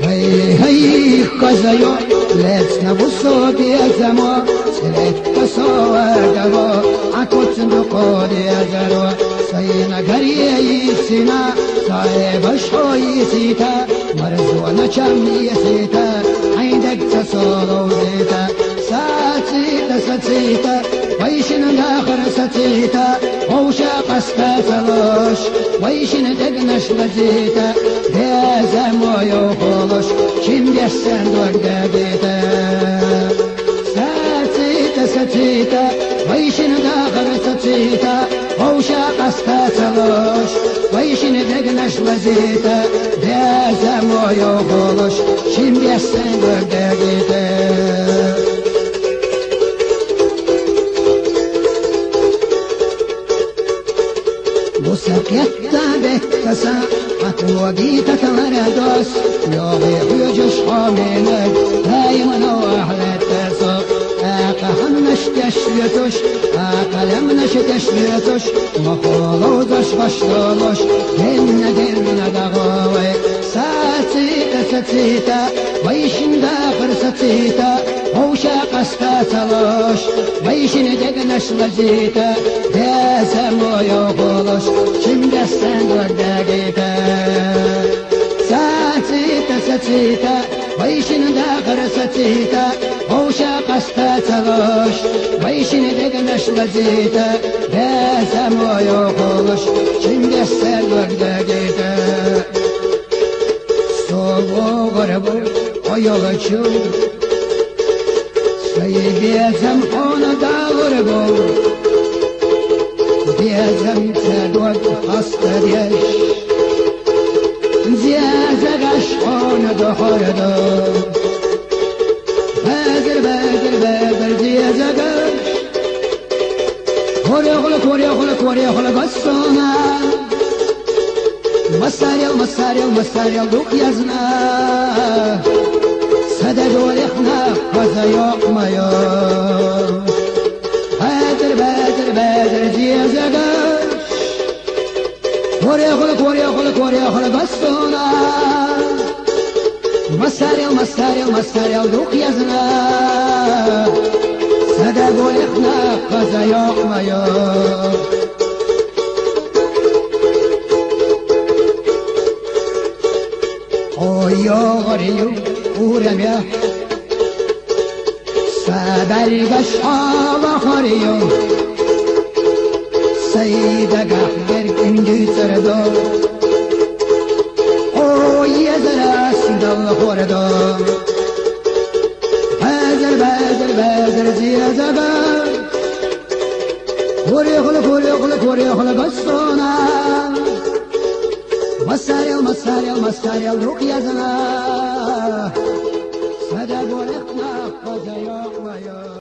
Hej, hej, kazajo, lecna w sobie zamo, sredka sovargavo, a kocndu kodi azaro, sajna garije i sina, saeba shoyi sita, marzwana chamni sita, aindek sa solo sita, sacita, ويشن داخل ستيتا ووشا قستا سلوش ويشن دقنش لزيتا بيزا مويو خولوش شم يسن دورداديتا ساتيتا ويشن داخل ستيتا ووشا قستا سلوش ويشن دقنش لزيتا بيزا مويو خولوش شم يسن دورداديتا وسقيتا بكسا حتوقيتا تمردوس يوغي حيوجش حاملك دايما واحدة تسوق اقهنش تشلتوش اقلمنش تشلتوش مخولوزش بشتولوش دلنا دغوي ساتيتا ويشن داخل ستيتا ووشا قستا سلوش ويشن دقنش لزيتا ديسا مويو خولوش شم دستان ورداقيتا ساتيتا ويشن داخل ستيتا ووشا قستا سلوش ويشن دقنش لزيتا ديسا مويو خولوش شم دستان ورداقيتا صوبو غربو ويغشو بيزم حونا داغربو بيزم تدوك خستا ديش زيازقش حونا دخردو بدر زيازقش كوري خلق السونا مساريل دوك يزنا سدد ولخنا قزا يقميو بدر زيازقش كوري خلق السونا مساريل دوك يزنا سدد ولخنا قزا يقميو يغريو ورميح سابلقش آبخريو سيدك أحبر كندي سردو يزرس دل خوردو بدر زيازقا كوري خلق الصونا مساريل دوك يزنا